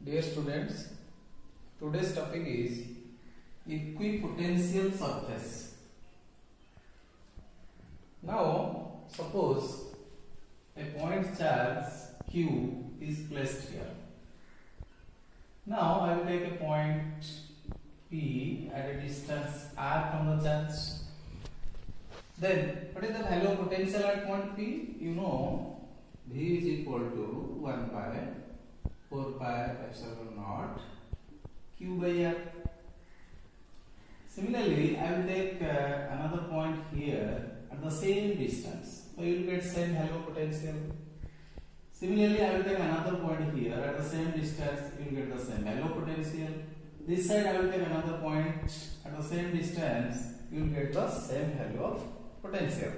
Dear students, today's topic is equipotential surface. Now, suppose a point charge Q is placed here. Now, I will take a point P at a distance r from the charge. Then, what is the value of potential at point P? You know, V is equal to 1 by 4 pi epsilon naught Q by R. Similarly, I will take another point here at the same distance. So you will get same value of potential. Similarly, I will take another point here at the same distance. You will get the same value of potential. This side, I will take another point at the same distance. You will get the same value of potential.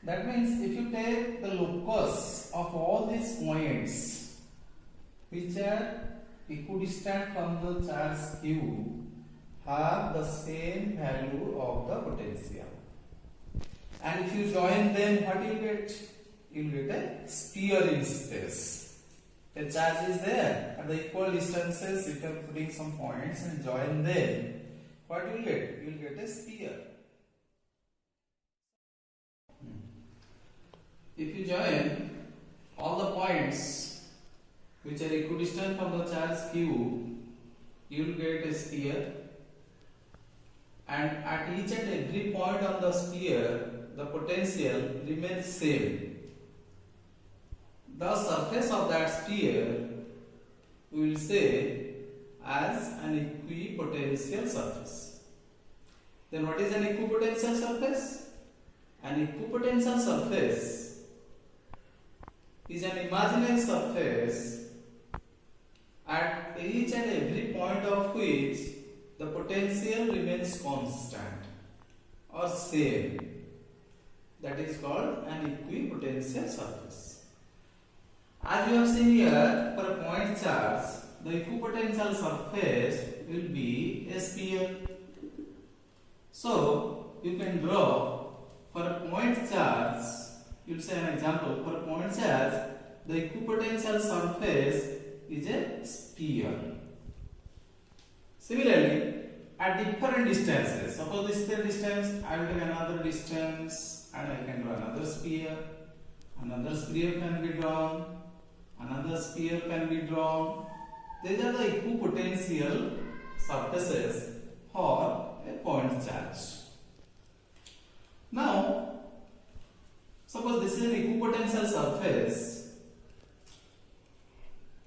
That means if you take the locus of all these points which are equidistant from the charge Q have the same value of the potential. And if you join them, what you get? You will get a sphere in space. A charge is there at the equal distances. If you are putting some points and join them, what you will get? You will get a sphere. If you join all the points which are equidistant from the charge Q, you will get a sphere, and at each and every point on the sphere, the potential remains same. The surface of that sphere we will say as an equipotential surface. Then what is an equipotential surface? An equipotential surface is an imaginary surface at each and every point of which the potential remains constant or same. That is called an equipotential surface. As you have seen here, for a point charge, the equipotential surface will be a sphere. So, you can draw for a point charge. You will say an example. For a point charge, the equipotential surface is a sphere. Similarly, at different distances, suppose this is the distance, I will take another distance and I can draw another sphere. Another sphere can be drawn. Another sphere can be drawn. These are the equipotential surfaces for a point charge. Now, suppose this is an equipotential surface,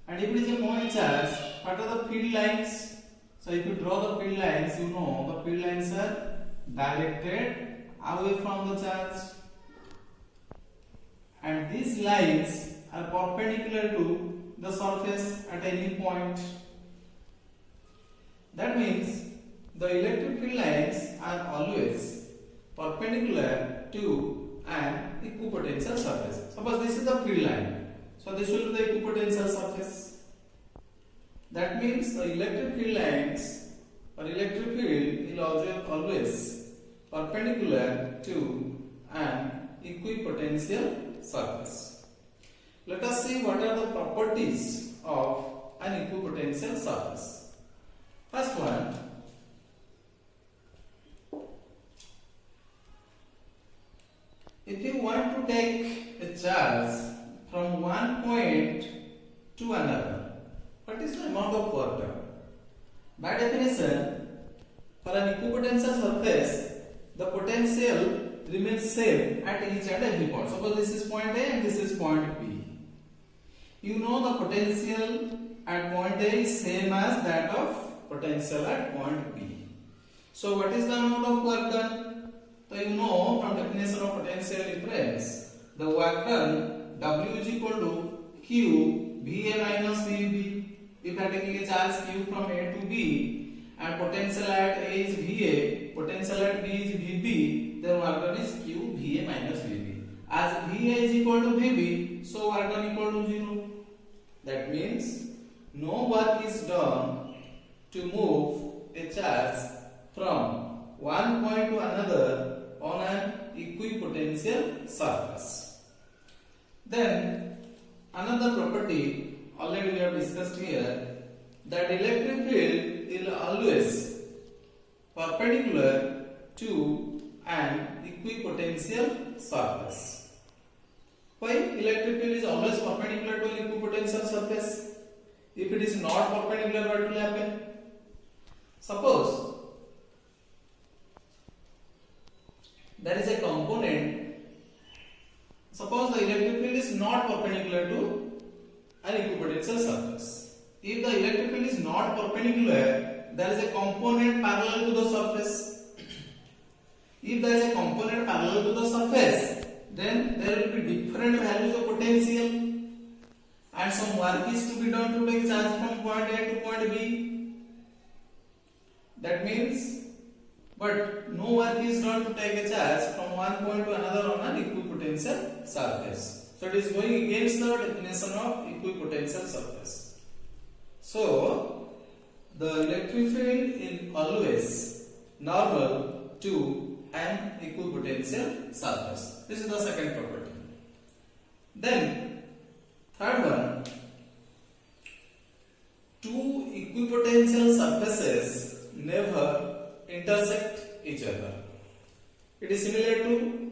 and if it is a point charge, what are the field lines? So if you draw the field lines, you know the field lines are directed away from the charge, and these lines are perpendicular to the surface at any point. That means the electric field lines are always perpendicular to an equipotential surface. Suppose this is the field line, so this will be the equipotential surface. That means the electric field lines or electric field will always perpendicular to an equipotential surface. Let us see what are the properties of an equipotential surface. First one, if you want to take a charge from one point to another, what is the amount of work done? By definition, for an equipotential surface, the potential remains same at each and every point. Suppose this is point A and this is point B. You know the potential at point A is same as that of potential at point B. So what is the amount of work done? So you know from definition of potential difference, the work done W is equal to Q VA minus VB. If I are taking a charge Q from A to B and potential at A is VA, potential at B is VB, then work done is Q VA minus VB. As VA is equal to VB, so work done equal to 0. That means no work is done to move a charge from one point to another on an equipotential surface. Then another property already we have discussed here that electric field is always perpendicular to an equipotential surface. Why electric field is always perpendicular to an equipotential surface? If it is not perpendicular, what will happen? Suppose there is a component. Suppose the electric field is not perpendicular to an equipotential surface. If the electric field is not perpendicular, there is a component parallel to the surface. If there is a component parallel to the surface, then there will be different values of potential, and some work is to be done to take charge from point A to point B. That means, but no work is done to take a charge from one point to another on an equipotential surface. So it is going against the definition of equipotential surface. So the electric field is always normal to an equipotential surface. This is the second property. Then third one, two equipotential surfaces never intersect each other. It is similar to,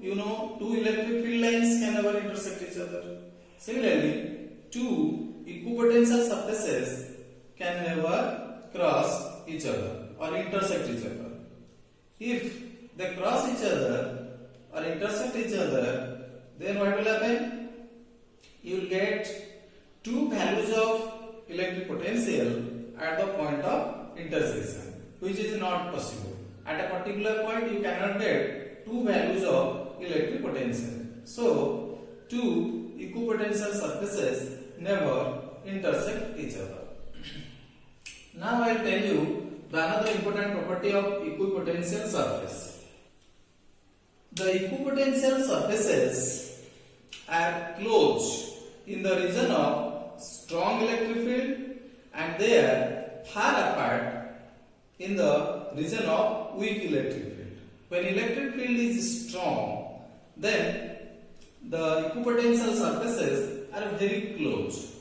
two electric field lines can never intersect each other. Similarly, two equipotential surfaces can never cross each other or intersect each other. If they cross each other or intersect each other, then what will happen? You will get two values of electric potential at the point of intersection, which is not possible. At a particular point, you cannot get two values of electric potential. So, two equipotential surfaces never intersect each other. Now I will tell you the another important property of equipotential surface. The equipotential surfaces are close in the region of strong electric field, and they are far apart in the region of weak electric field. When electric field is strong, then the equipotential surfaces are very close.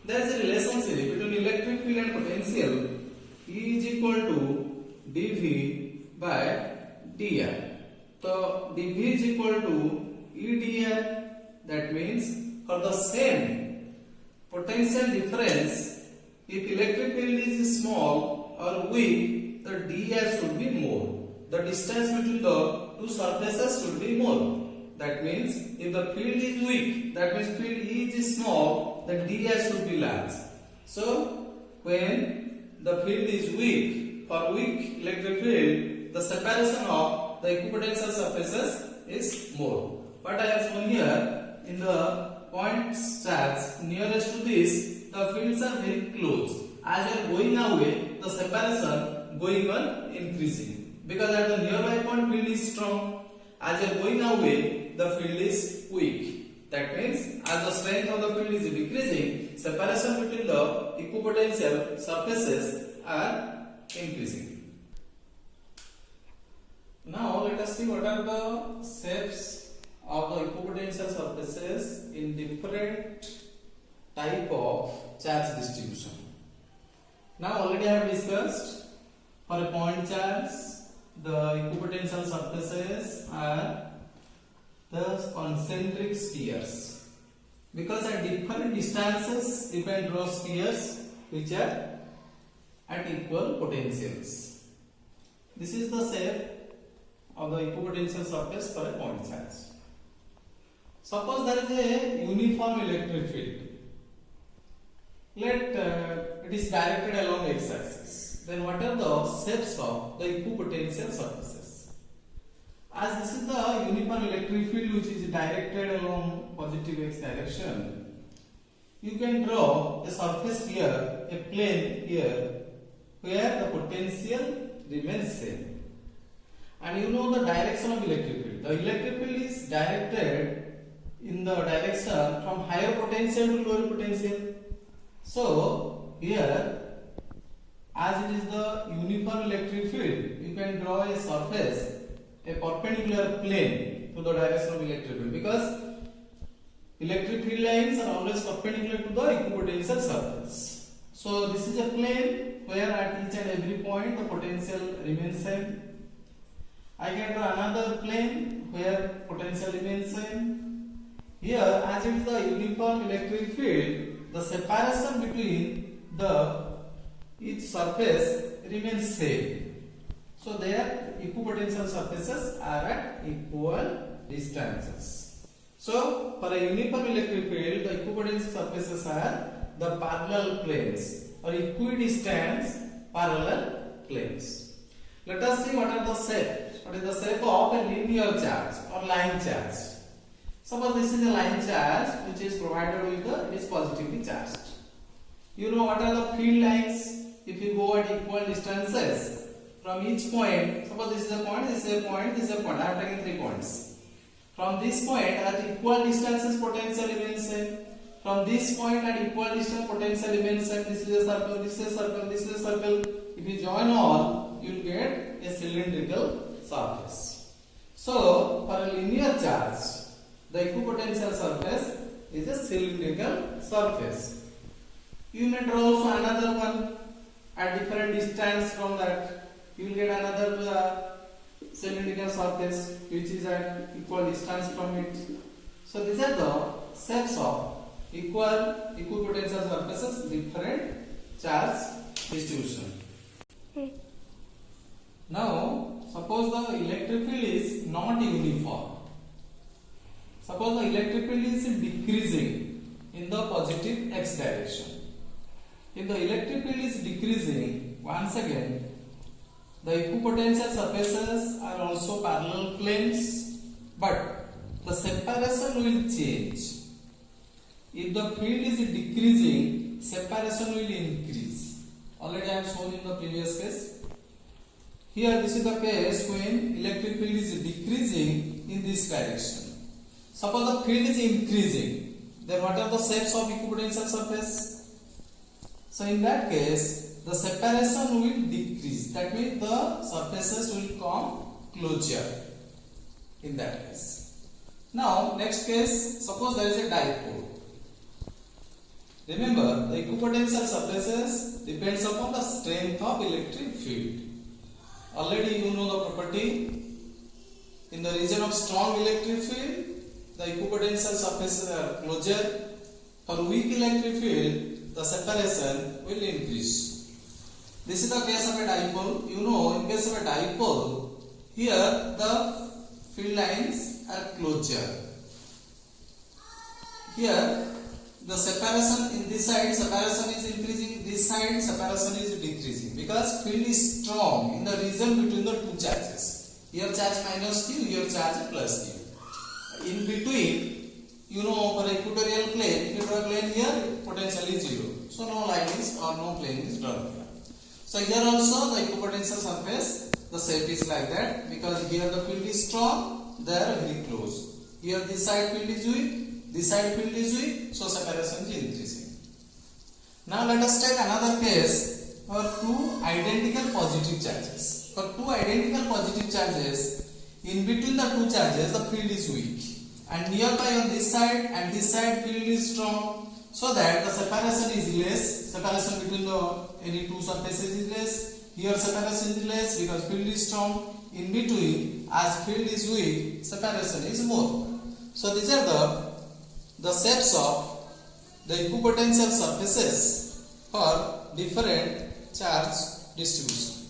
There is a relationship between electric field and potential. E is equal to dV by dr. So dV is equal to E dr. That means for the same potential difference, if electric field is small or weak, the dr should be more. The distance between the two surfaces should be more. That means if the field is weak, that means field E is small, the dr should be large. So when the field is weak, for weak electric field, the separation of the equipotential surfaces is more. What I have shown here in the point charge nearest to this, the fields are very close. As you are going away, the separation going on increasing, because at the nearby point field is strong. As you are going away, the field is weak. That means as the strength of the field is decreasing, separation between the equipotential surfaces are increasing. Now let us see what are the shapes of the equipotential surfaces in different type of charge distribution. Now already I have discussed, for a point charge, the equipotential surfaces are the concentric spheres, because at different distances you can draw spheres which are at equal potentials. This is the shape of the equipotential surface for a point charge. Suppose there is a uniform electric field. Let it is directed along x-axis. Then what are the shapes of the equipotential surfaces? As this is the uniform electric field which is directed along positive x direction, you can draw a surface here, a plane here, where the potential remains same. And you know the direction of electric field. The electric field is directed in the direction from higher potential to lower potential. So here, as it is the uniform electric field, you can draw a surface, a perpendicular plane to the direction of electric field, because electric field lines are always perpendicular to the equipotential equipotential surface. So this is a plane where at each and every point the potential remains same. I can draw another plane where potential remains same. Here, as it is the uniform electric field, the separation between each surface remains same. So their equipotential surfaces are at equal distances. So for a uniform electric field, the equipotential surfaces are the parallel planes or equidistant parallel planes. Let us see what are the shapes. What is the shape of a linear charge or line charge? Suppose this is a line charge which is provided with it is positively charged. You know what are the field lines? If you go at equal distances from each point, suppose this is a point, this is a point, this is a point. I have taken 3 points. From this point at equal distances, potential remains same. From this point at equal distance, potential remains same. This is a circle, this is a circle, this is a circle. If you join all, you will get a cylindrical surface. So for a linear charge, the equipotential surface is a cylindrical surface. You may draw also another one at different distance from that. You will get another cylindrical surface which is at equal distance from it. So these are the shapes of equipotential surfaces, different charge distribution. Now, suppose the electric field is not uniform. Suppose the electric field is decreasing in the positive x direction. If the electric field is decreasing, once again, the equipotential surfaces are also parallel planes, but the separation will change. If the field is decreasing, separation will increase. Already I have shown in the previous case. Here this is the case when electric field is decreasing in this direction. Suppose the field is increasing, then what are the shapes of equipotential surface? So in that case, the separation will decrease. That means the surfaces will come closer in that case. Now next case, suppose there is a dipole. Remember, the equipotential surfaces depends upon the strength of electric field. Already you know the property. In the region of strong electric field, the equipotential surfaces are closer. For weak electric field, the separation will increase. This is the case of a dipole. You know, in case of a dipole, here the field lines are closer. Here, the separation in this side, separation is increasing, this side, separation is decreasing because field is strong in the region between the two charges. Here charge minus Q, here charge plus Q. In between, you know, for equatorial plane, if you draw a plane here, potential is 0. So no line is or no plane is drawn here. So here also the equipotential surface, the shape is like that because here the field is strong, they are very close. Here this side field is weak, this side field is weak, so separation is increasing. Now let us take another case for two identical positive charges. For two identical positive charges, in between the two charges the field is weak, and nearby on this side and this side field is strong, so that the separation is less. Separation between any two surfaces is less. Here separation is less because field is strong. In between, as field is weak, separation is more. So these are the shapes of the equipotential surfaces for different charge distribution.